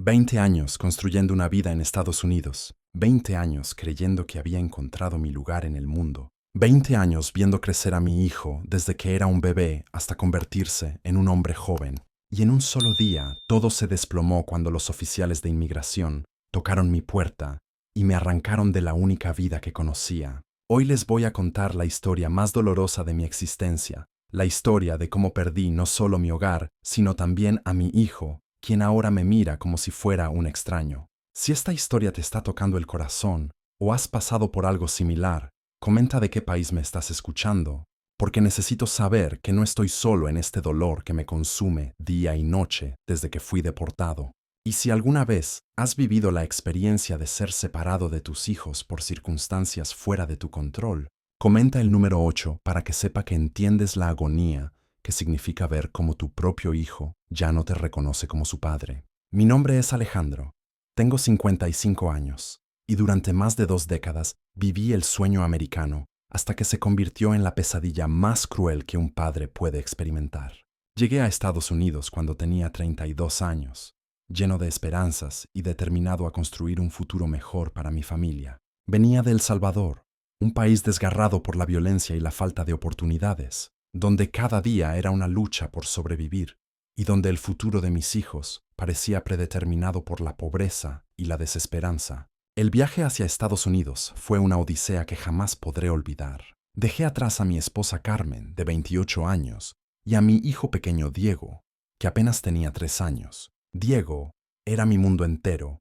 20 años construyendo una vida en Estados Unidos. 20 años creyendo que había encontrado mi lugar en el mundo. 20 años viendo crecer a mi hijo desde que era un bebé hasta convertirse en un hombre joven. Y en un solo día todo se desplomó cuando los oficiales de inmigración tocaron mi puerta y me arrancaron de la única vida que conocía. Hoy les voy a contar la historia más dolorosa de mi existencia, la historia de cómo perdí no solo mi hogar, sino también a mi hijo, quien ahora me mira como si fuera un extraño. Si esta historia te está tocando el corazón o has pasado por algo similar, comenta de qué país me estás escuchando, porque necesito saber que no estoy solo en este dolor que me consume día y noche desde que fui deportado. Y si alguna vez has vivido la experiencia de ser separado de tus hijos por circunstancias fuera de tu control, comenta el número 8 para que sepa que entiendes la agonía que significa ver cómo tu propio hijo ya no te reconoce como su padre. Mi nombre es Alejandro, tengo 55 años, y durante más de 2 décadas viví el sueño americano hasta que se convirtió en la pesadilla más cruel que un padre puede experimentar. Llegué a Estados Unidos cuando tenía 32 años, lleno de esperanzas y determinado a construir un futuro mejor para mi familia. Venía de El Salvador, un país desgarrado por la violencia y la falta de oportunidades, donde cada día era una lucha por sobrevivir, y donde el futuro de mis hijos parecía predeterminado por la pobreza y la desesperanza. El viaje hacia Estados Unidos fue una odisea que jamás podré olvidar. Dejé atrás a mi esposa Carmen, de 28 años, y a mi hijo pequeño Diego, que apenas tenía 3 años. Diego era mi mundo entero,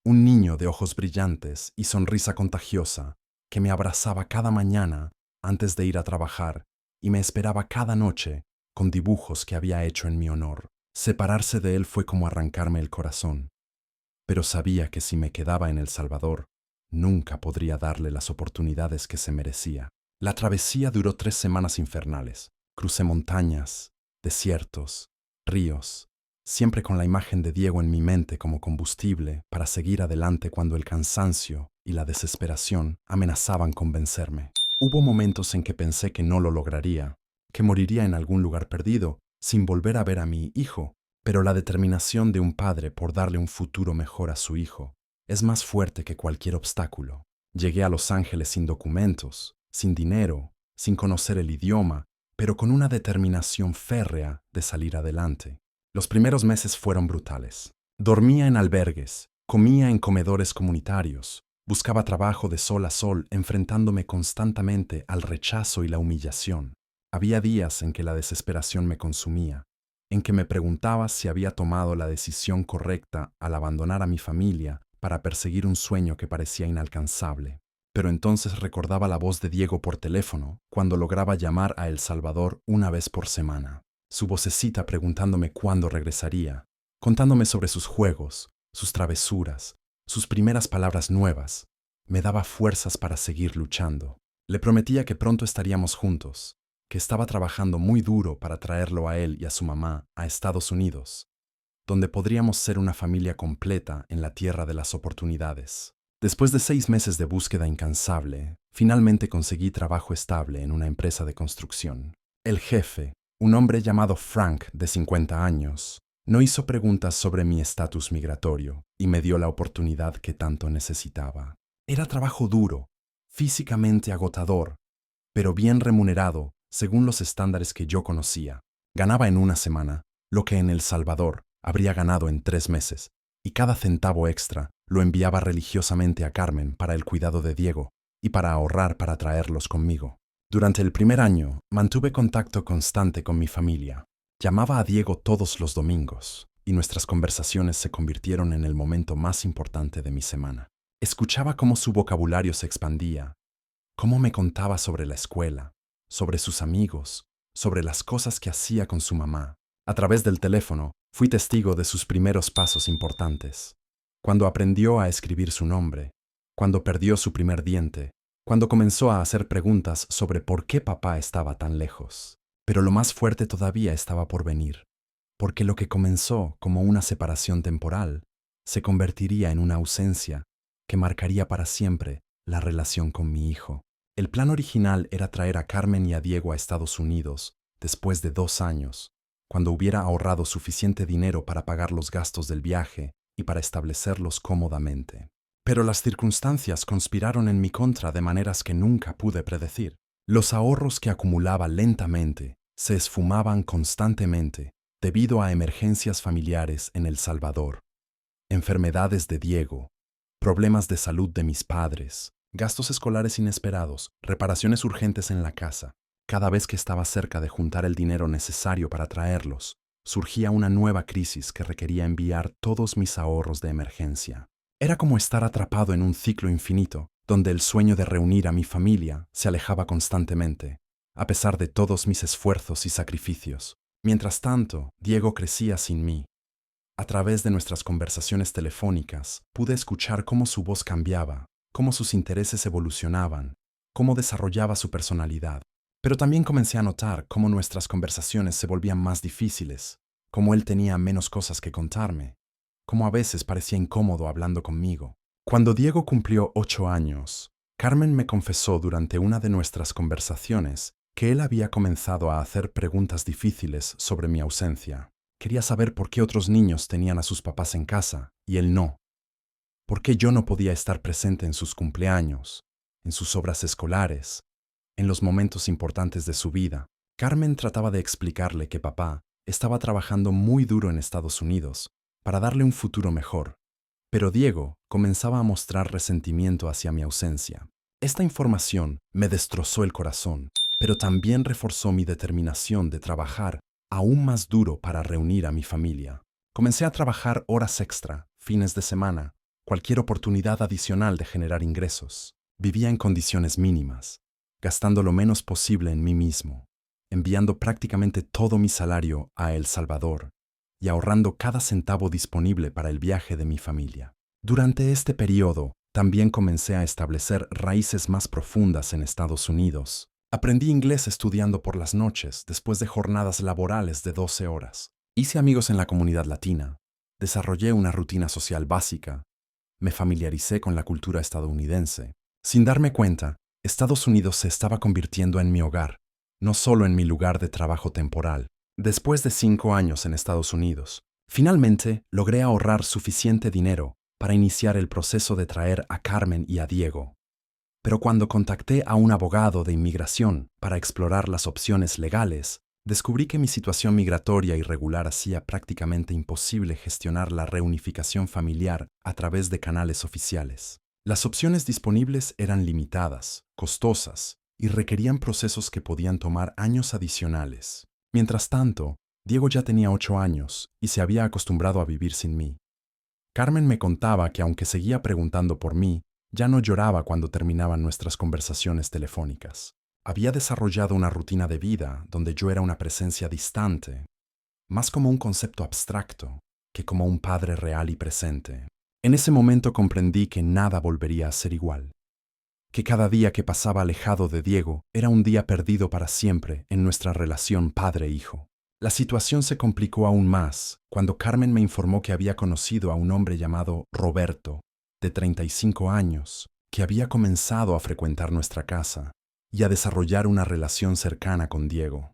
un niño de ojos brillantes y sonrisa contagiosa que me abrazaba cada mañana antes de ir a trabajar y me esperaba cada noche con dibujos que había hecho en mi honor. Separarse de él fue como arrancarme el corazón, pero sabía que si me quedaba en El Salvador, nunca podría darle las oportunidades que se merecía. La travesía duró 3 semanas infernales. Crucé montañas, desiertos, ríos, siempre con la imagen de Diego en mi mente como combustible para seguir adelante cuando el cansancio y la desesperación amenazaban con vencerme. Hubo momentos en que pensé que no lo lograría, que moriría en algún lugar perdido, sin volver a ver a mi hijo, pero la determinación de un padre por darle un futuro mejor a su hijo es más fuerte que cualquier obstáculo. Llegué a Los Ángeles sin documentos, sin dinero, sin conocer el idioma, pero con una determinación férrea de salir adelante. Los primeros meses fueron brutales. Dormía en albergues, comía en comedores comunitarios, buscaba trabajo de sol a sol, enfrentándome constantemente al rechazo y la humillación. Había días en que la desesperación me consumía, en que me preguntaba si había tomado la decisión correcta al abandonar a mi familia para perseguir un sueño que parecía inalcanzable. Pero entonces recordaba la voz de Diego por teléfono cuando lograba llamar a El Salvador una vez por semana. Su vocecita preguntándome cuándo regresaría, contándome sobre sus juegos, sus travesuras, sus primeras palabras nuevas, me daba fuerzas para seguir luchando. Le prometía que pronto estaríamos juntos, que estaba trabajando muy duro para traerlo a él y a su mamá a Estados Unidos, donde podríamos ser una familia completa en la tierra de las oportunidades. Después de 6 meses de búsqueda incansable, finalmente conseguí trabajo estable en una empresa de construcción. El jefe, un hombre llamado Frank, de 50 años, no hizo preguntas sobre mi estatus migratorio y me dio la oportunidad que tanto necesitaba. Era trabajo duro, físicamente agotador, pero bien remunerado según los estándares que yo conocía. Ganaba en una semana lo que en El Salvador habría ganado en 3 meses, y cada centavo extra lo enviaba religiosamente a Carmen para el cuidado de Diego y para ahorrar para traerlos conmigo. Durante el primer año mantuve contacto constante con mi familia. Llamaba a Diego todos los domingos, y nuestras conversaciones se convirtieron en el momento más importante de mi semana. Escuchaba cómo su vocabulario se expandía, cómo me contaba sobre la escuela, sobre sus amigos, sobre las cosas que hacía con su mamá. A través del teléfono, fui testigo de sus primeros pasos importantes. Cuando aprendió a escribir su nombre, cuando perdió su primer diente, cuando comenzó a hacer preguntas sobre por qué papá estaba tan lejos. Pero lo más fuerte todavía estaba por venir, porque lo que comenzó como una separación temporal se convertiría en una ausencia que marcaría para siempre la relación con mi hijo. El plan original era traer a Carmen y a Diego a Estados Unidos después de 2 años, cuando hubiera ahorrado suficiente dinero para pagar los gastos del viaje y para establecerlos cómodamente. Pero las circunstancias conspiraron en mi contra de maneras que nunca pude predecir. Los ahorros que acumulaba lentamente se esfumaban constantemente debido a emergencias familiares en El Salvador, enfermedades de Diego, problemas de salud de mis padres, gastos escolares inesperados, reparaciones urgentes en la casa. Cada vez que estaba cerca de juntar el dinero necesario para traerlos, surgía una nueva crisis que requería enviar todos mis ahorros de emergencia. Era como estar atrapado en un ciclo infinito, donde el sueño de reunir a mi familia se alejaba constantemente, a pesar de todos mis esfuerzos y sacrificios. Mientras tanto, Diego crecía sin mí. A través de nuestras conversaciones telefónicas, pude escuchar cómo su voz cambiaba, cómo sus intereses evolucionaban, cómo desarrollaba su personalidad. Pero también comencé a notar cómo nuestras conversaciones se volvían más difíciles, cómo él tenía menos cosas que contarme, cómo a veces parecía incómodo hablando conmigo. Cuando Diego cumplió 8 años, Carmen me confesó durante una de nuestras conversaciones que él había comenzado a hacer preguntas difíciles sobre mi ausencia. Quería saber por qué otros niños tenían a sus papás en casa y él no. ¿Por qué yo no podía estar presente en sus cumpleaños, en sus obras escolares, en los momentos importantes de su vida? Carmen trataba de explicarle que papá estaba trabajando muy duro en Estados Unidos para darle un futuro mejor, pero Diego comenzaba a mostrar resentimiento hacia mi ausencia. Esta información me destrozó el corazón, pero también reforzó mi determinación de trabajar aún más duro para reunir a mi familia. Comencé a trabajar horas extra, fines de semana, cualquier oportunidad adicional de generar ingresos. Vivía en condiciones mínimas, gastando lo menos posible en mí mismo, enviando prácticamente todo mi salario a El Salvador y ahorrando cada centavo disponible para el viaje de mi familia. Durante este periodo, también comencé a establecer raíces más profundas en Estados Unidos. Aprendí inglés estudiando por las noches después de jornadas laborales de 12 horas. Hice amigos en la comunidad latina, desarrollé una rutina social básica, me familiaricé con la cultura estadounidense. Sin darme cuenta, Estados Unidos se estaba convirtiendo en mi hogar, no solo en mi lugar de trabajo temporal. Después de 5 años en Estados Unidos, finalmente logré ahorrar suficiente dinero para iniciar el proceso de traer a Carmen y a Diego. Pero cuando contacté a un abogado de inmigración para explorar las opciones legales, descubrí que mi situación migratoria irregular hacía prácticamente imposible gestionar la reunificación familiar a través de canales oficiales. Las opciones disponibles eran limitadas, costosas y requerían procesos que podían tomar años adicionales. Mientras tanto, Diego ya tenía 8 años y se había acostumbrado a vivir sin mí. Carmen me contaba que aunque seguía preguntando por mí, ya no lloraba cuando terminaban nuestras conversaciones telefónicas. Había desarrollado una rutina de vida donde yo era una presencia distante, más como un concepto abstracto que como un padre real y presente. En ese momento comprendí que nada volvería a ser igual, que cada día que pasaba alejado de Diego era un día perdido para siempre en nuestra relación padre-hijo. La situación se complicó aún más cuando Carmen me informó que había conocido a un hombre llamado Roberto, de 35 años, que había comenzado a frecuentar nuestra casa y a desarrollar una relación cercana con Diego.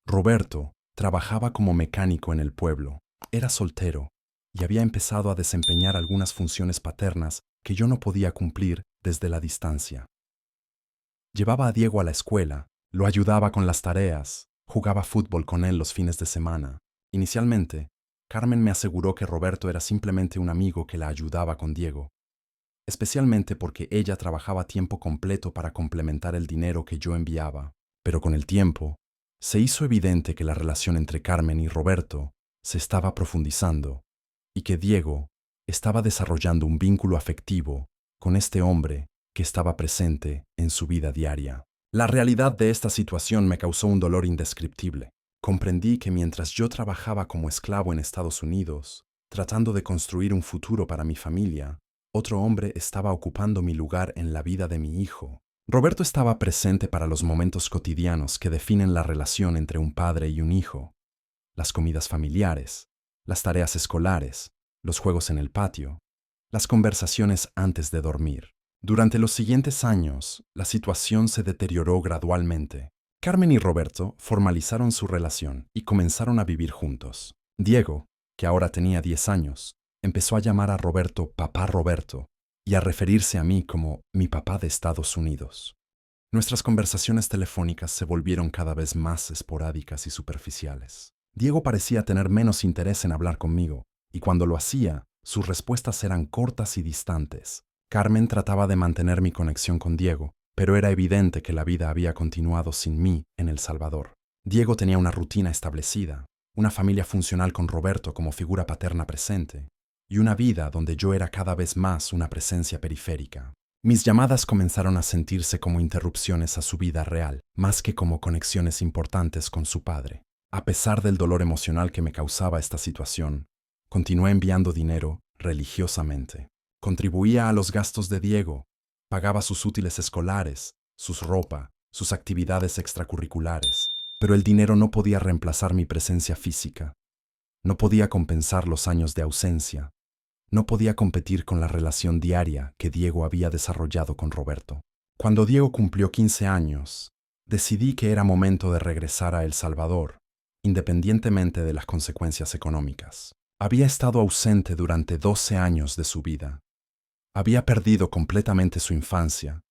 Roberto trabajaba como mecánico en el pueblo, era soltero y había empezado a desempeñar algunas funciones paternas que yo no podía cumplir desde la distancia. Llevaba a Diego a la escuela, lo ayudaba con las tareas, jugaba fútbol con él los fines de semana. Inicialmente, Carmen me aseguró que Roberto era simplemente un amigo que la ayudaba con Diego, especialmente porque ella trabajaba a tiempo completo para complementar el dinero que yo enviaba. Pero con el tiempo, se hizo evidente que la relación entre Carmen y Roberto se estaba profundizando y que Diego estaba desarrollando un vínculo afectivo con este hombre que estaba presente en su vida diaria. La realidad de esta situación me causó un dolor indescriptible. Comprendí que mientras yo trabajaba como esclavo en Estados Unidos, tratando de construir un futuro para mi familia, otro hombre estaba ocupando mi lugar en la vida de mi hijo. Roberto estaba presente para los momentos cotidianos que definen la relación entre un padre y un hijo: las comidas familiares, las tareas escolares, los juegos en el patio, las conversaciones antes de dormir. Durante los siguientes años, la situación se deterioró gradualmente. Carmen y Roberto formalizaron su relación y comenzaron a vivir juntos. Diego, que ahora tenía 10 años, Empezó a llamar a Roberto papá Roberto y a referirse a mí como mi papá de Estados Unidos. Nuestras conversaciones telefónicas se volvieron cada vez más esporádicas y superficiales. Diego parecía tener menos interés en hablar conmigo, y cuando lo hacía, sus respuestas eran cortas y distantes. Carmen trataba de mantener mi conexión con Diego, pero era evidente que la vida había continuado sin mí en El Salvador. Diego tenía una rutina establecida, una familia funcional con Roberto como figura paterna presente, y una vida donde yo era cada vez más una presencia periférica. Mis llamadas comenzaron a sentirse como interrupciones a su vida real, más que como conexiones importantes con su padre. A pesar del dolor emocional que me causaba esta situación, continué enviando dinero religiosamente. Contribuía a los gastos de Diego, pagaba sus útiles escolares, sus ropa, sus actividades extracurriculares, pero el dinero no podía reemplazar mi presencia física, no podía compensar los años de ausencia, no podía competir con la relación diaria que Diego había desarrollado con Roberto. Cuando Diego cumplió 15 años, decidí que era momento de regresar a El Salvador, independientemente de las consecuencias económicas. Había estado ausente durante 12 años de su vida. Había perdido completamente su infancia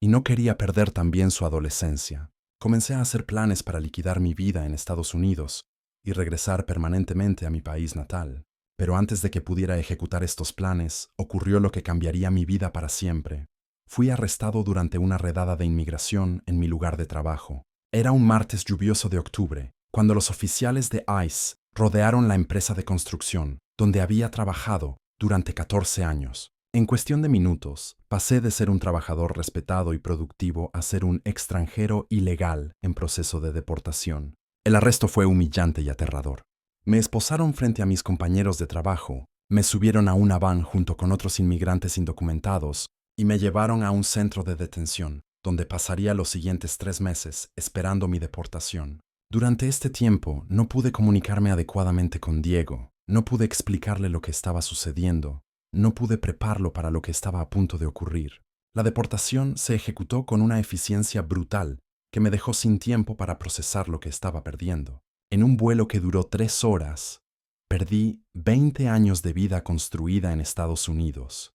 y no quería perder también su adolescencia. Comencé a hacer planes para liquidar mi vida en Estados Unidos y regresar permanentemente a mi país natal. Pero antes de que pudiera ejecutar estos planes, ocurrió lo que cambiaría mi vida para siempre. Fui arrestado durante una redada de inmigración en mi lugar de trabajo. Era un martes lluvioso de octubre, cuando los oficiales de ICE rodearon la empresa de construcción, donde había trabajado durante 14 años. En cuestión de minutos, pasé de ser un trabajador respetado y productivo a ser un extranjero ilegal en proceso de deportación. El arresto fue humillante y aterrador. Me esposaron frente a mis compañeros de trabajo, me subieron a una van junto con otros inmigrantes indocumentados y me llevaron a un centro de detención, donde pasaría los siguientes 3 meses esperando mi deportación. Durante este tiempo no pude comunicarme adecuadamente con Diego, no pude explicarle lo que estaba sucediendo, no pude prepararlo para lo que estaba a punto de ocurrir. La deportación se ejecutó con una eficiencia brutal que me dejó sin tiempo para procesar lo que estaba perdiendo. En un vuelo que duró 3 horas, perdí 20 años de vida construida en Estados Unidos.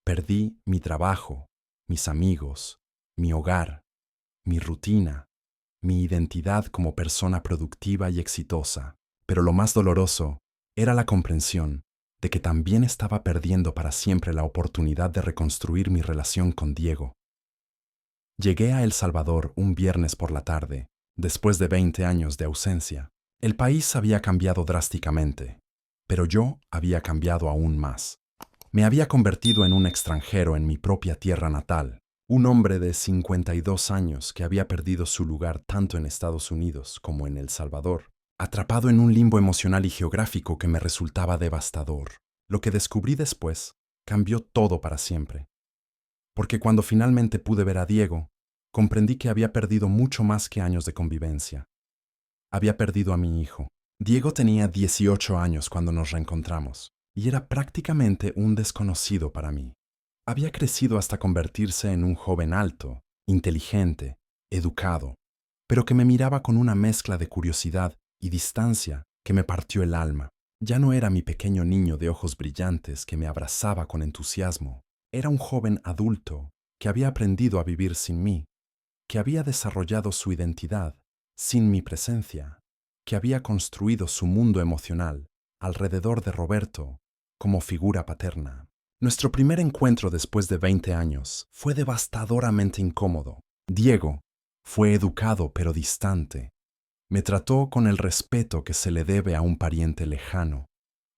Perdí mi trabajo, mis amigos, mi hogar, mi rutina, mi identidad como persona productiva y exitosa. Pero lo más doloroso era la comprensión de que también estaba perdiendo para siempre la oportunidad de reconstruir mi relación con Diego. Llegué a El Salvador un viernes por la tarde, después de 20 años de ausencia. El país había cambiado drásticamente, pero yo había cambiado aún más. Me había convertido en un extranjero en mi propia tierra natal, un hombre de 52 años que había perdido su lugar tanto en Estados Unidos como en El Salvador, atrapado en un limbo emocional y geográfico que me resultaba devastador. Lo que descubrí después cambió todo para siempre. Porque cuando finalmente pude ver a Diego, comprendí que había perdido mucho más que años de convivencia. Había perdido a mi hijo. Diego tenía 18 años cuando nos reencontramos, y era prácticamente un desconocido para mí. Había crecido hasta convertirse en un joven alto, inteligente, educado, pero que me miraba con una mezcla de curiosidad y distancia que me partió el alma. Ya no era mi pequeño niño de ojos brillantes que me abrazaba con entusiasmo. Era un joven adulto que había aprendido a vivir sin mí, que había desarrollado su identidad sin mi presencia, que había construido su mundo emocional alrededor de Roberto como figura paterna. Nuestro primer encuentro después de 20 años fue devastadoramente incómodo. Diego fue educado pero distante. Me trató con el respeto que se le debe a un pariente lejano,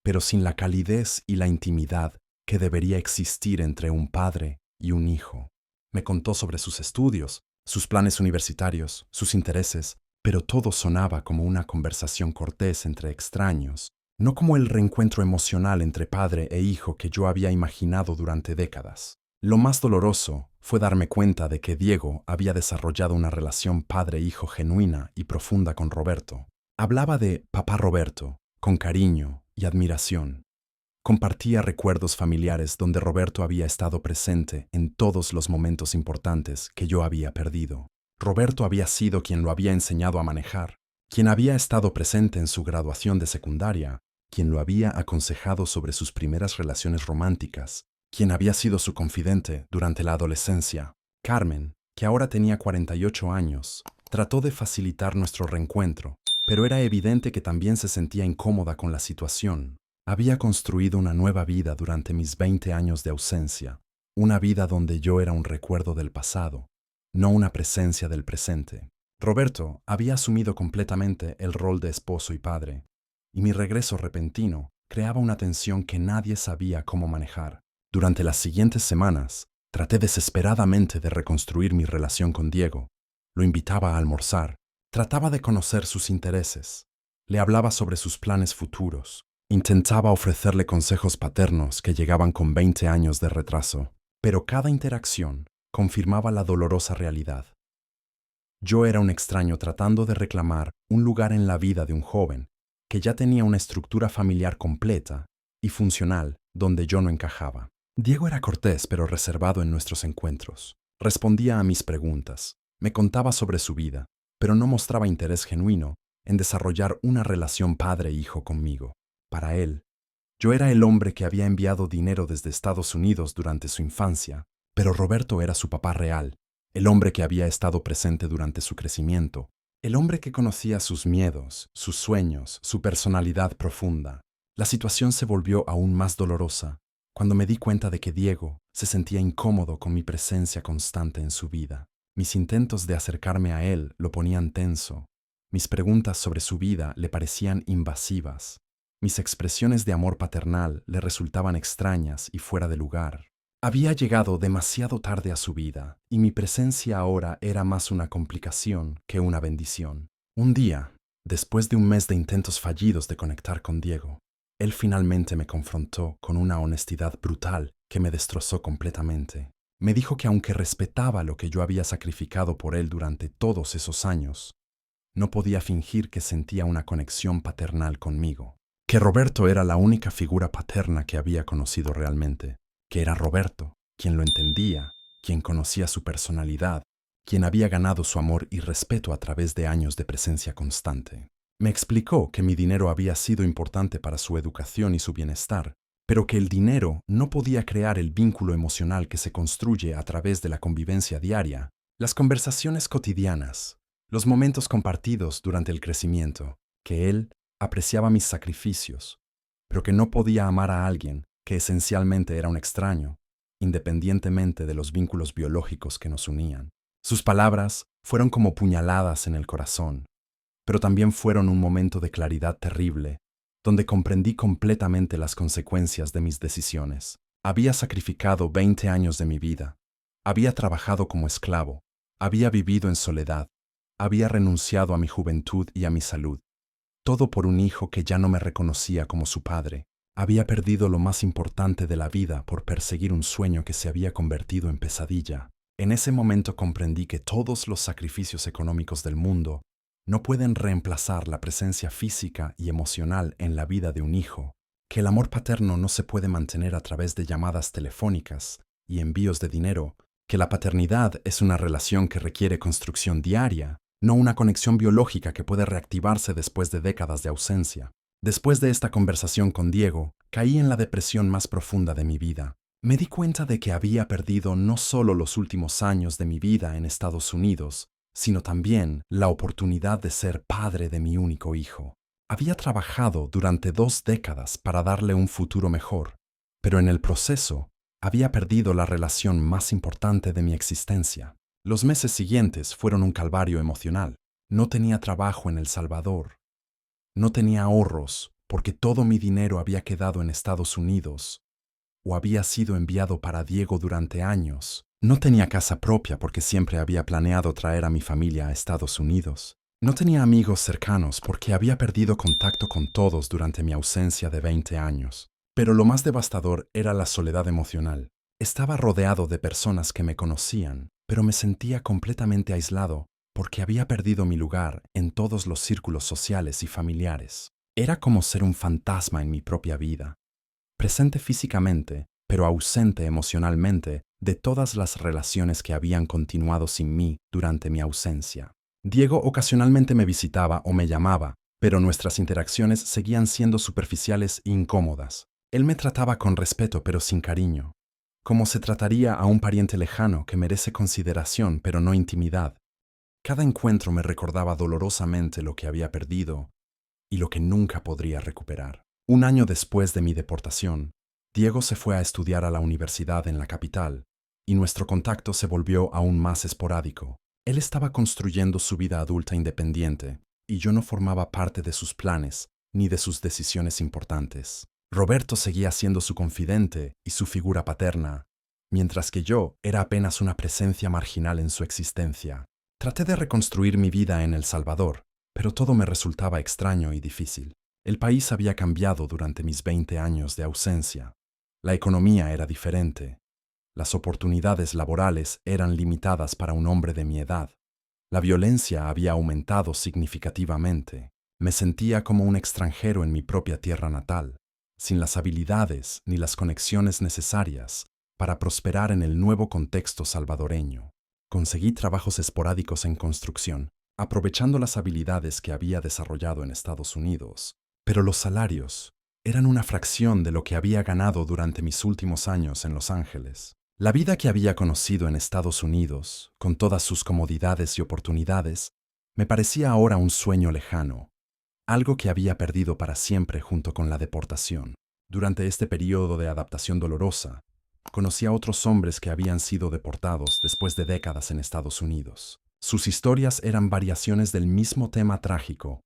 pero sin la calidez y la intimidad que debería existir entre un padre y un hijo. Me contó sobre sus estudios, sus planes universitarios, sus intereses, pero todo sonaba como una conversación cortés entre extraños, no como el reencuentro emocional entre padre e hijo que yo había imaginado durante décadas. Lo más doloroso fue darme cuenta de que Diego había desarrollado una relación padre-hijo genuina y profunda con Roberto. Hablaba de papá Roberto, con cariño y admiración. Compartía recuerdos familiares donde Roberto había estado presente en todos los momentos importantes que yo había perdido. Roberto había sido quien lo había enseñado a manejar, quien había estado presente en su graduación de secundaria, quien lo había aconsejado sobre sus primeras relaciones románticas, quien había sido su confidente durante la adolescencia. Carmen, que ahora tenía 48 años, trató de facilitar nuestro reencuentro, pero era evidente que también se sentía incómoda con la situación. Había construido una nueva vida durante mis 20 años de ausencia, una vida donde yo era un recuerdo del pasado, no una presencia del presente. Roberto había asumido completamente el rol de esposo y padre, y mi regreso repentino creaba una tensión que nadie sabía cómo manejar. Durante las siguientes semanas, traté desesperadamente de reconstruir mi relación con Diego. Lo invitaba a almorzar, trataba de conocer sus intereses, le hablaba sobre sus planes futuros, intentaba ofrecerle consejos paternos que llegaban con 20 años de retraso, pero cada interacción confirmaba la dolorosa realidad. Yo era un extraño tratando de reclamar un lugar en la vida de un joven que ya tenía una estructura familiar completa y funcional donde yo no encajaba. Diego era cortés pero reservado en nuestros encuentros. Respondía a mis preguntas, me contaba sobre su vida, pero no mostraba interés genuino en desarrollar una relación padre-hijo conmigo. Para él, yo era el hombre que había enviado dinero desde Estados Unidos durante su infancia, pero Roberto era su papá real, el hombre que había estado presente durante su crecimiento, el hombre que conocía sus miedos, sus sueños, su personalidad profunda. La situación se volvió aún más dolorosa cuando me di cuenta de que Diego se sentía incómodo con mi presencia constante en su vida. Mis intentos de acercarme a él lo ponían tenso. Mis preguntas sobre su vida le parecían invasivas. Mis expresiones de amor paternal le resultaban extrañas y fuera de lugar. Había llegado demasiado tarde a su vida, y mi presencia ahora era más una complicación que una bendición. Un día, después de un mes de intentos fallidos de conectar con Diego, él finalmente me confrontó con una honestidad brutal que me destrozó completamente. Me dijo que aunque respetaba lo que yo había sacrificado por él durante todos esos años, no podía fingir que sentía una conexión paternal conmigo, que Roberto era la única figura paterna que había conocido realmente, que era Roberto, quien lo entendía, quien conocía su personalidad, quien había ganado su amor y respeto a través de años de presencia constante. Me explicó que mi dinero había sido importante para su educación y su bienestar, pero que el dinero no podía crear el vínculo emocional que se construye a través de la convivencia diaria, las conversaciones cotidianas, los momentos compartidos durante el crecimiento, que él apreciaba mis sacrificios, pero que no podía amar a alguien que esencialmente era un extraño, independientemente de los vínculos biológicos que nos unían. Sus palabras fueron como puñaladas en el corazón, pero también fueron un momento de claridad terrible, donde comprendí completamente las consecuencias de mis decisiones. Había sacrificado 20 años de mi vida, había trabajado como esclavo, había vivido en soledad, había renunciado a mi juventud y a mi salud, todo por un hijo que ya no me reconocía como su padre. Había perdido lo más importante de la vida por perseguir un sueño que se había convertido en pesadilla. En ese momento comprendí que todos los sacrificios económicos del mundo no pueden reemplazar la presencia física y emocional en la vida de un hijo, que el amor paterno no se puede mantener a través de llamadas telefónicas y envíos de dinero, que la paternidad es una relación que requiere construcción diaria, no una conexión biológica que puede reactivarse después de décadas de ausencia. Después de esta conversación con Diego, caí en la depresión más profunda de mi vida. Me di cuenta de que había perdido no solo los últimos años de mi vida en Estados Unidos, sino también la oportunidad de ser padre de mi único hijo. Había trabajado durante 2 décadas para darle un futuro mejor, pero en el proceso había perdido la relación más importante de mi existencia. Los meses siguientes fueron un calvario emocional. No tenía trabajo en El Salvador. No tenía ahorros porque todo mi dinero había quedado en Estados Unidos o había sido enviado para Diego durante años. No tenía casa propia porque siempre había planeado traer a mi familia a Estados Unidos. No tenía amigos cercanos porque había perdido contacto con todos durante mi ausencia de 20 años. Pero lo más devastador era la soledad emocional. Estaba rodeado de personas que me conocían, pero me sentía completamente aislado porque había perdido mi lugar en todos los círculos sociales y familiares. Era como ser un fantasma en mi propia vida, presente físicamente, pero ausente emocionalmente de todas las relaciones que habían continuado sin mí durante mi ausencia. Diego ocasionalmente me visitaba o me llamaba, pero nuestras interacciones seguían siendo superficiales e incómodas. Él me trataba con respeto pero sin cariño, como se trataría a un pariente lejano que merece consideración pero no intimidad. Cada encuentro me recordaba dolorosamente lo que había perdido y lo que nunca podría recuperar. Un año después de mi deportación, Diego se fue a estudiar a la universidad en la capital, y nuestro contacto se volvió aún más esporádico. Él estaba construyendo su vida adulta independiente, y yo no formaba parte de sus planes ni de sus decisiones importantes. Roberto seguía siendo su confidente y su figura paterna, mientras que yo era apenas una presencia marginal en su existencia. Traté de reconstruir mi vida en El Salvador, pero todo me resultaba extraño y difícil. El país había cambiado durante mis 20 años de ausencia. La economía era diferente. Las oportunidades laborales eran limitadas para un hombre de mi edad. La violencia había aumentado significativamente. Me sentía como un extranjero en mi propia tierra natal, sin las habilidades ni las conexiones necesarias para prosperar en el nuevo contexto salvadoreño. Conseguí trabajos esporádicos en construcción, aprovechando las habilidades que había desarrollado en Estados Unidos, pero los salarios eran una fracción de lo que había ganado durante mis últimos años en Los Ángeles. La vida que había conocido en Estados Unidos, con todas sus comodidades y oportunidades, me parecía ahora un sueño lejano, algo que había perdido para siempre junto con la deportación. Durante este periodo de adaptación dolorosa, conocí a otros hombres que habían sido deportados después de décadas en Estados Unidos. Sus historias eran variaciones del mismo tema trágico: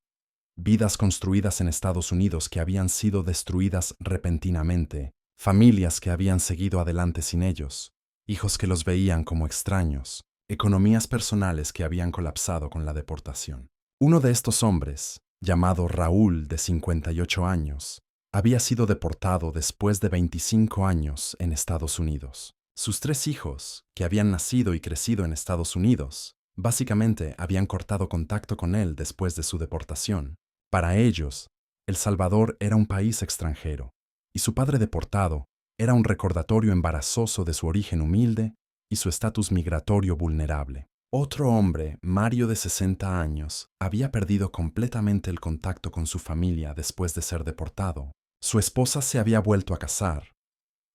vidas construidas en Estados Unidos que habían sido destruidas repentinamente, familias que habían seguido adelante sin ellos, hijos que los veían como extraños, economías personales que habían colapsado con la deportación. Uno de estos hombres, llamado Raúl, de 58 años, había sido deportado después de 25 años en Estados Unidos. Sus 3 hijos, que habían nacido y crecido en Estados Unidos, básicamente habían cortado contacto con él después de su deportación. Para ellos, El Salvador era un país extranjero, y su padre deportado era un recordatorio embarazoso de su origen humilde y su estatus migratorio vulnerable. Otro hombre, Mario, de 60 años, había perdido completamente el contacto con su familia después de ser deportado. Su esposa se había vuelto a casar.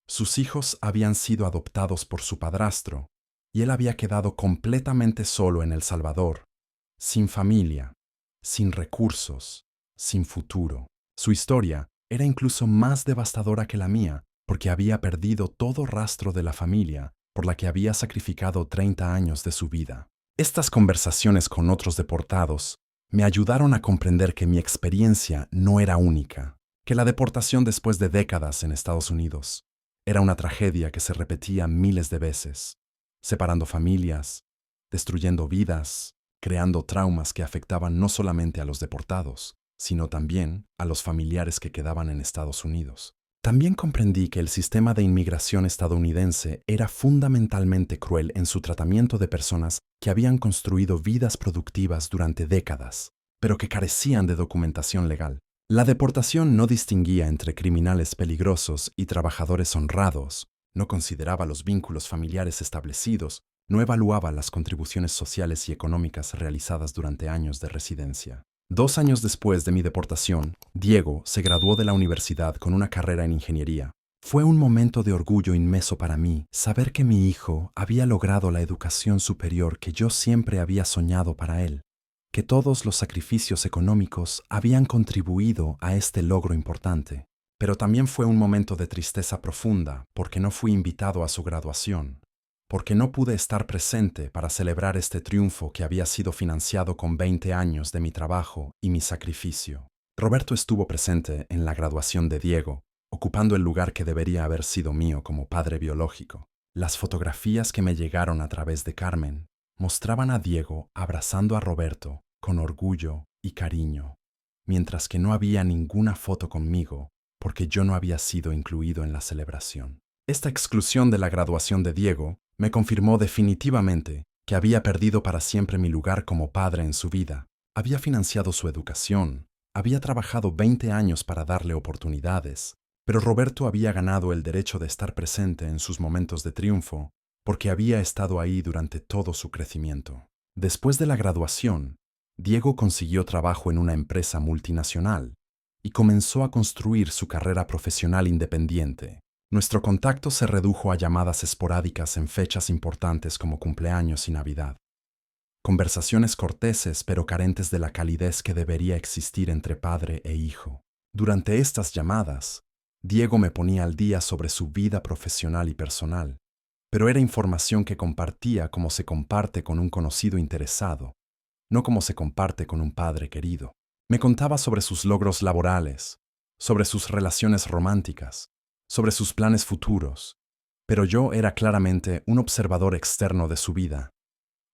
Sus hijos habían sido adoptados por su padrastro, y él había quedado completamente solo en El Salvador, sin familia, sin recursos, sin futuro. Su historia era incluso más devastadora que la mía, porque había perdido todo rastro de la familia por la que había sacrificado 30 años de su vida. Estas conversaciones con otros deportados me ayudaron a comprender que mi experiencia no era única, que la deportación después de décadas en Estados Unidos era una tragedia que se repetía miles de veces, separando familias, destruyendo vidas, creando traumas que afectaban no solamente a los deportados, sino también a los familiares que quedaban en Estados Unidos. También comprendí que el sistema de inmigración estadounidense era fundamentalmente cruel en su tratamiento de personas que habían construido vidas productivas durante décadas, pero que carecían de documentación legal. La deportación no distinguía entre criminales peligrosos y trabajadores honrados, no consideraba los vínculos familiares establecidos, no evaluaba las contribuciones sociales y económicas realizadas durante años de residencia. 2 años después de mi deportación, Diego se graduó de la universidad con una carrera en ingeniería. Fue un momento de orgullo inmenso para mí saber que mi hijo había logrado la educación superior que yo siempre había soñado para él, que todos los sacrificios económicos habían contribuido a este logro importante. Pero también fue un momento de tristeza profunda porque no fui invitado a su graduación, porque no pude estar presente para celebrar este triunfo que había sido financiado con 20 años de mi trabajo y mi sacrificio. Roberto estuvo presente en la graduación de Diego, ocupando el lugar que debería haber sido mío como padre biológico. Las fotografías que me llegaron a través de Carmen mostraban a Diego abrazando a Roberto con orgullo y cariño, mientras que no había ninguna foto conmigo porque yo no había sido incluido en la celebración. Esta exclusión de la graduación de Diego me confirmó definitivamente que había perdido para siempre mi lugar como padre en su vida. Había financiado su educación, había trabajado 20 años para darle oportunidades, pero Roberto había ganado el derecho de estar presente en sus momentos de triunfo porque había estado ahí durante todo su crecimiento. Después de la graduación, Diego consiguió trabajo en una empresa multinacional y comenzó a construir su carrera profesional independiente. Nuestro contacto se redujo a llamadas esporádicas en fechas importantes como cumpleaños y Navidad. Conversaciones corteses pero carentes de la calidez que debería existir entre padre e hijo. Durante estas llamadas, Diego me ponía al día sobre su vida profesional y personal, pero era información que compartía como se comparte con un conocido interesado, no como se comparte con un padre querido. Me contaba sobre sus logros laborales, sobre sus relaciones románticas, sobre sus planes futuros, pero yo era claramente un observador externo de su vida,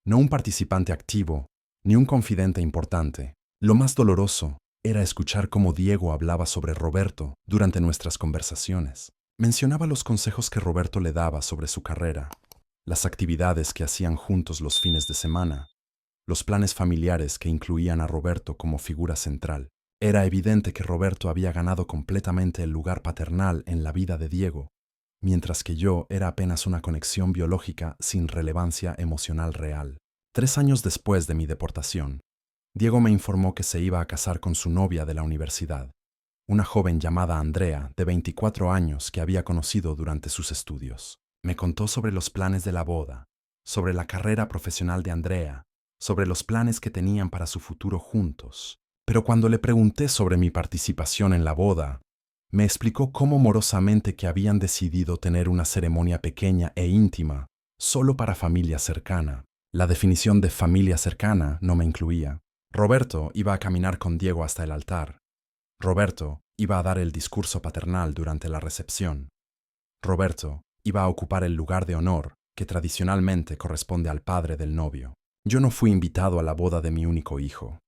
no un participante activo, ni un confidente importante. Lo más doloroso era escuchar cómo Diego hablaba sobre Roberto durante nuestras conversaciones. Mencionaba los consejos que Roberto le daba sobre su carrera, las actividades que hacían juntos los fines de semana, los planes familiares que incluían a Roberto como figura central. Era evidente que Roberto había ganado completamente el lugar paternal en la vida de Diego, mientras que yo era apenas una conexión biológica sin relevancia emocional real. 3 años después de mi deportación, Diego me informó que se iba a casar con su novia de la universidad, una joven llamada Andrea, de 24 años que había conocido durante sus estudios. Me contó sobre los planes de la boda, sobre la carrera profesional de Andrea, sobre los planes que tenían para su futuro juntos. Pero cuando le pregunté sobre mi participación en la boda, me explicó cómo morosamente que habían decidido tener una ceremonia pequeña e íntima, solo para familia cercana. La definición de familia cercana no me incluía. Roberto iba a caminar con Diego hasta el altar. Roberto iba a dar el discurso paternal durante la recepción. Roberto iba a ocupar el lugar de honor que tradicionalmente corresponde al padre del novio. Yo no fui invitado a la boda de mi único hijo,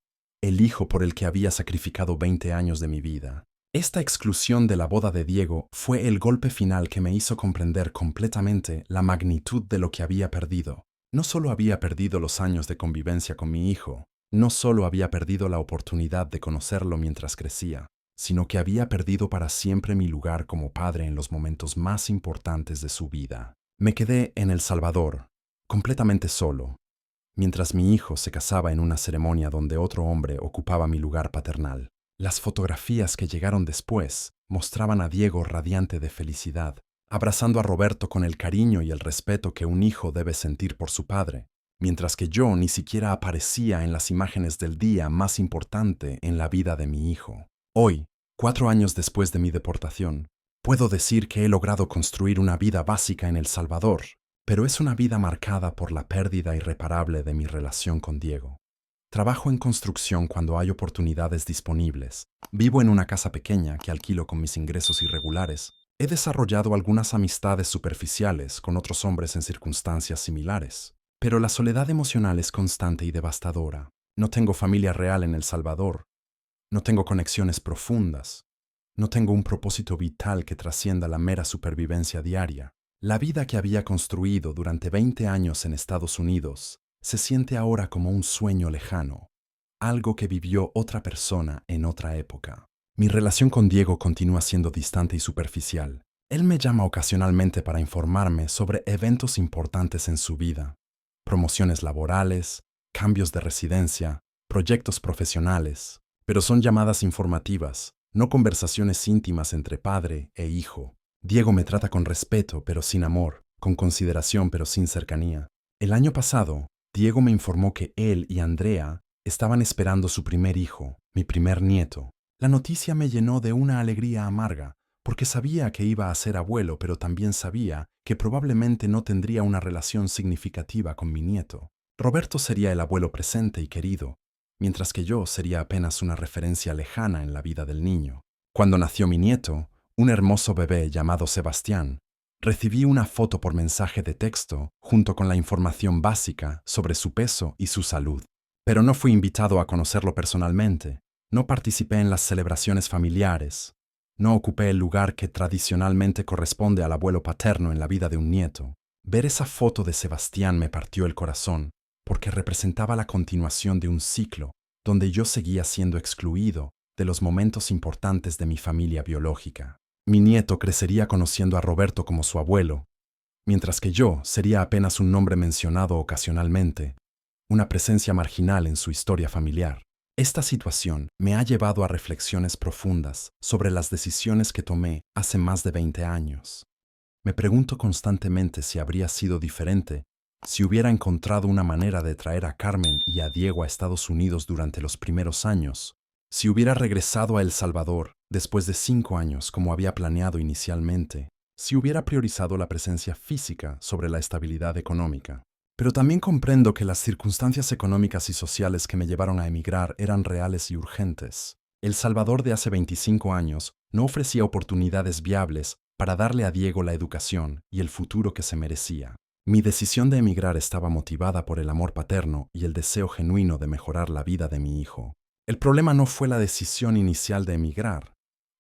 el hijo por el que había sacrificado 20 años de mi vida. Esta exclusión de la boda de Diego fue el golpe final que me hizo comprender completamente la magnitud de lo que había perdido. No solo había perdido los años de convivencia con mi hijo, no solo había perdido la oportunidad de conocerlo mientras crecía, sino que había perdido para siempre mi lugar como padre en los momentos más importantes de su vida. Me quedé en El Salvador, completamente solo, mientras mi hijo se casaba en una ceremonia donde otro hombre ocupaba mi lugar paternal. Las fotografías que llegaron después mostraban a Diego radiante de felicidad, abrazando a Roberto con el cariño y el respeto que un hijo debe sentir por su padre, mientras que yo ni siquiera aparecía en las imágenes del día más importante en la vida de mi hijo. Hoy, 4 años después de mi deportación, puedo decir que he logrado construir una vida básica en El Salvador, pero es una vida marcada por la pérdida irreparable de mi relación con Diego. Trabajo en construcción cuando hay oportunidades disponibles. Vivo en una casa pequeña que alquilo con mis ingresos irregulares. He desarrollado algunas amistades superficiales con otros hombres en circunstancias similares. Pero la soledad emocional es constante y devastadora. No tengo familia real en El Salvador. No tengo conexiones profundas. No tengo un propósito vital que trascienda la mera supervivencia diaria. La vida que había construido durante 20 años en Estados Unidos se siente ahora como un sueño lejano, algo que vivió otra persona en otra época. Mi relación con Diego continúa siendo distante y superficial. Él me llama ocasionalmente para informarme sobre eventos importantes en su vida, promociones laborales, cambios de residencia, proyectos profesionales, pero son llamadas informativas, no conversaciones íntimas entre padre e hijo. Diego me trata con respeto pero sin amor, con consideración pero sin cercanía. El año pasado, Diego me informó que él y Andrea estaban esperando su primer hijo, mi primer nieto. La noticia me llenó de una alegría amarga, porque sabía que iba a ser abuelo, pero también sabía que probablemente no tendría una relación significativa con mi nieto. Roberto sería el abuelo presente y querido, mientras que yo sería apenas una referencia lejana en la vida del niño. Cuando nació mi nieto, un hermoso bebé llamado Sebastián, recibí una foto por mensaje de texto junto con la información básica sobre su peso y su salud. Pero no fui invitado a conocerlo personalmente, no participé en las celebraciones familiares, no ocupé el lugar que tradicionalmente corresponde al abuelo paterno en la vida de un nieto. Ver esa foto de Sebastián me partió el corazón, porque representaba la continuación de un ciclo donde yo seguía siendo excluido de los momentos importantes de mi familia biológica. Mi nieto crecería conociendo a Roberto como su abuelo, mientras que yo sería apenas un nombre mencionado ocasionalmente, una presencia marginal en su historia familiar. Esta situación me ha llevado a reflexiones profundas sobre las decisiones que tomé hace más de 20 años. Me pregunto constantemente si habría sido diferente si hubiera encontrado una manera de traer a Carmen y a Diego a Estados Unidos durante los primeros años, si hubiera regresado a El Salvador después de 5 años como había planeado inicialmente, si hubiera priorizado la presencia física sobre la estabilidad económica. Pero también comprendo que las circunstancias económicas y sociales que me llevaron a emigrar eran reales y urgentes. El Salvador de hace 25 años no ofrecía oportunidades viables para darle a Diego la educación y el futuro que se merecía. Mi decisión de emigrar estaba motivada por el amor paterno y el deseo genuino de mejorar la vida de mi hijo. El problema no fue la decisión inicial de emigrar,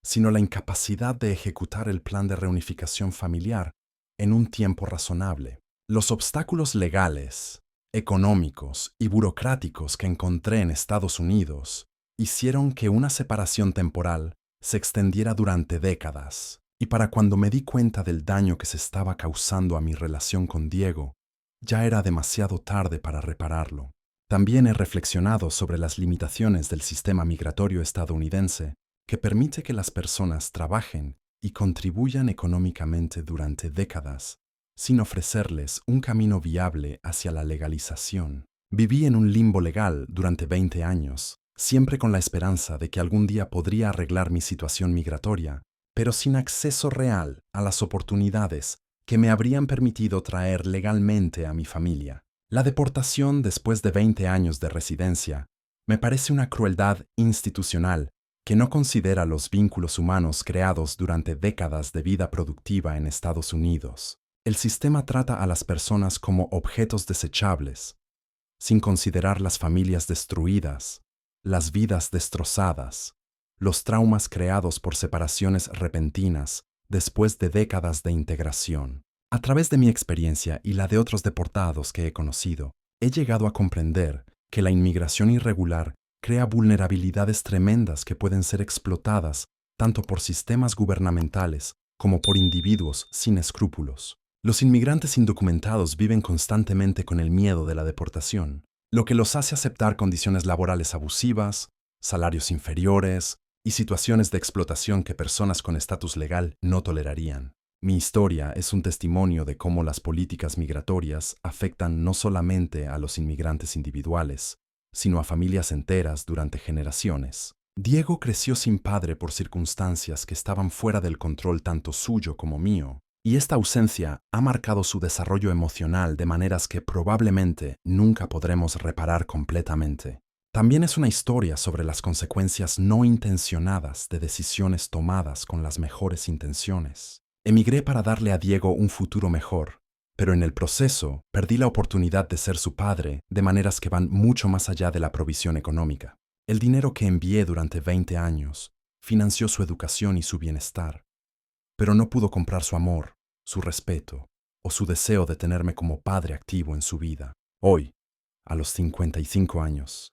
sino la incapacidad de ejecutar el plan de reunificación familiar en un tiempo razonable. Los obstáculos legales, económicos y burocráticos que encontré en Estados Unidos hicieron que una separación temporal se extendiera durante décadas. Y para cuando me di cuenta del daño que se estaba causando a mi relación con Diego, ya era demasiado tarde para repararlo. También he reflexionado sobre las limitaciones del sistema migratorio estadounidense que permite que las personas trabajen y contribuyan económicamente durante décadas, sin ofrecerles un camino viable hacia la legalización. Viví en un limbo legal durante 20 años, siempre con la esperanza de que algún día podría arreglar mi situación migratoria, pero sin acceso real a las oportunidades que me habrían permitido traer legalmente a mi familia. La deportación después de 20 años de residencia me parece una crueldad institucional que no considera los vínculos humanos creados durante décadas de vida productiva en Estados Unidos. El sistema trata a las personas como objetos desechables, sin considerar las familias destruidas, las vidas destrozadas, los traumas creados por separaciones repentinas después de décadas de integración. A través de mi experiencia y la de otros deportados que he conocido, he llegado a comprender que la inmigración irregular crea vulnerabilidades tremendas que pueden ser explotadas tanto por sistemas gubernamentales como por individuos sin escrúpulos. Los inmigrantes indocumentados viven constantemente con el miedo de la deportación, lo que los hace aceptar condiciones laborales abusivas, salarios inferiores y situaciones de explotación que personas con estatus legal no tolerarían. Mi historia es un testimonio de cómo las políticas migratorias afectan no solamente a los inmigrantes individuales, sino a familias enteras durante generaciones. Diego creció sin padre por circunstancias que estaban fuera del control tanto suyo como mío, y esta ausencia ha marcado su desarrollo emocional de maneras que probablemente nunca podremos reparar completamente. También es una historia sobre las consecuencias no intencionadas de decisiones tomadas con las mejores intenciones. Emigré para darle a Diego un futuro mejor, pero en el proceso perdí la oportunidad de ser su padre de maneras que van mucho más allá de la provisión económica. El dinero que envié durante 20 años financió su educación y su bienestar, pero no pudo comprar su amor, su respeto o su deseo de tenerme como padre activo en su vida. Hoy, a los 55 años,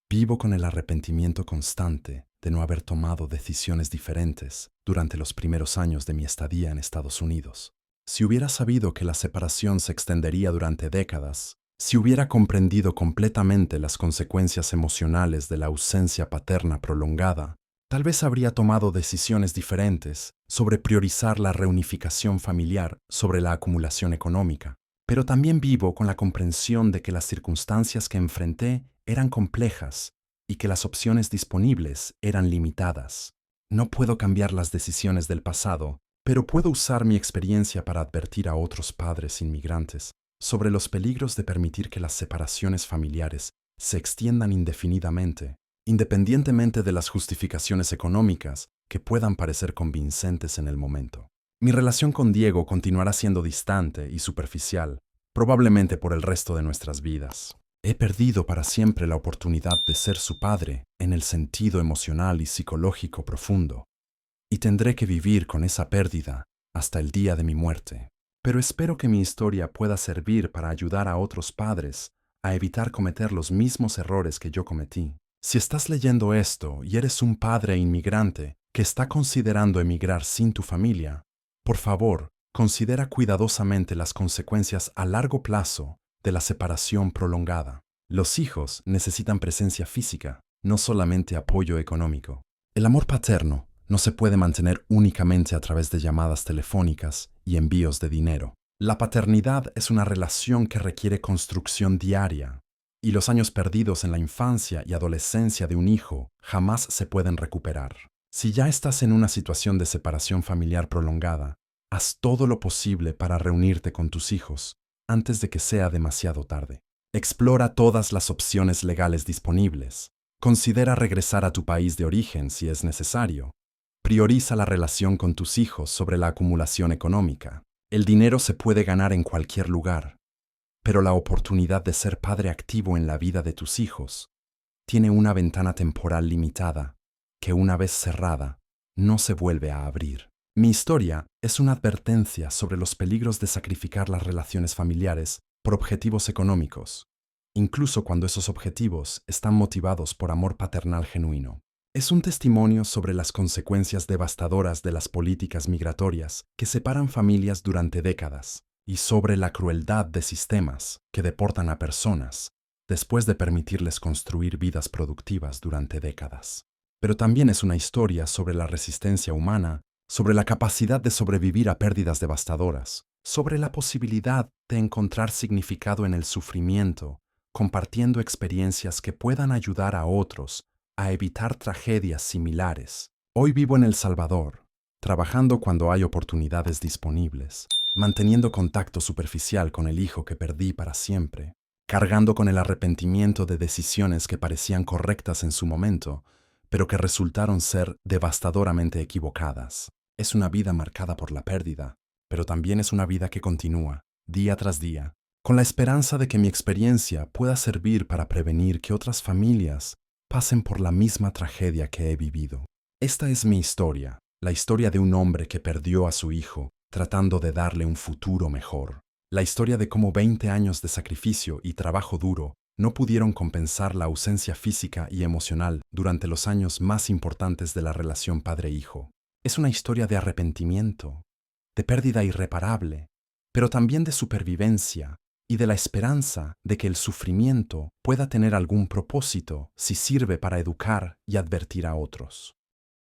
vivo con el arrepentimiento constante de no haber tomado decisiones diferentes durante los primeros años de mi estadía en Estados Unidos. Si hubiera sabido que la separación se extendería durante décadas, si hubiera comprendido completamente las consecuencias emocionales de la ausencia paterna prolongada, tal vez habría tomado decisiones diferentes sobre priorizar la reunificación familiar sobre la acumulación económica. Pero también vivo con la comprensión de que las circunstancias que enfrenté eran complejas y que las opciones disponibles eran limitadas. No puedo cambiar las decisiones del pasado, pero puedo usar mi experiencia para advertir a otros padres inmigrantes sobre los peligros de permitir que las separaciones familiares se extiendan indefinidamente, independientemente de las justificaciones económicas que puedan parecer convincentes en el momento. Mi relación con Diego continuará siendo distante y superficial, probablemente por el resto de nuestras vidas. He perdido para siempre la oportunidad de ser su padre en el sentido emocional y psicológico profundo, y tendré que vivir con esa pérdida hasta el día de mi muerte. Pero espero que mi historia pueda servir para ayudar a otros padres a evitar cometer los mismos errores que yo cometí. Si estás leyendo esto y eres un padre inmigrante que está considerando emigrar sin tu familia, por favor, considera cuidadosamente las consecuencias a largo plazo de la separación prolongada. Los hijos necesitan presencia física, no solamente apoyo económico. El amor paterno no se puede mantener únicamente a través de llamadas telefónicas y envíos de dinero. La paternidad es una relación que requiere construcción diaria, y los años perdidos en la infancia y adolescencia de un hijo jamás se pueden recuperar. Si ya estás en una situación de separación familiar prolongada, haz todo lo posible para reunirte con tus hijos antes de que sea demasiado tarde. Explora todas las opciones legales disponibles. Considera regresar a tu país de origen si es necesario. Prioriza la relación con tus hijos sobre la acumulación económica. El dinero se puede ganar en cualquier lugar, pero la oportunidad de ser padre activo en la vida de tus hijos tiene una ventana temporal limitada que, una vez cerrada, no se vuelve a abrir. Mi historia es una advertencia sobre los peligros de sacrificar las relaciones familiares por objetivos económicos, incluso cuando esos objetivos están motivados por amor paternal genuino. Es un testimonio sobre las consecuencias devastadoras de las políticas migratorias que separan familias durante décadas y sobre la crueldad de sistemas que deportan a personas después de permitirles construir vidas productivas durante décadas. Pero también es una historia sobre la resistencia humana, sobre la capacidad de sobrevivir a pérdidas devastadoras, sobre la posibilidad de encontrar significado en el sufrimiento, compartiendo experiencias que puedan ayudar a otros a evitar tragedias similares. Hoy vivo en El Salvador, trabajando cuando hay oportunidades disponibles, manteniendo contacto superficial con el hijo que perdí para siempre, cargando con el arrepentimiento de decisiones que parecían correctas en su momento, pero que resultaron ser devastadoramente equivocadas. Es una vida marcada por la pérdida, pero también es una vida que continúa, día tras día, con la esperanza de que mi experiencia pueda servir para prevenir que otras familias pasen por la misma tragedia que he vivido. Esta es mi historia, la historia de un hombre que perdió a su hijo tratando de darle un futuro mejor. La historia de cómo 20 años de sacrificio y trabajo duro no pudieron compensar la ausencia física y emocional durante los años más importantes de la relación padre-hijo. Es una historia de arrepentimiento, de pérdida irreparable, pero también de supervivencia y de la esperanza de que el sufrimiento pueda tener algún propósito si sirve para educar y advertir a otros.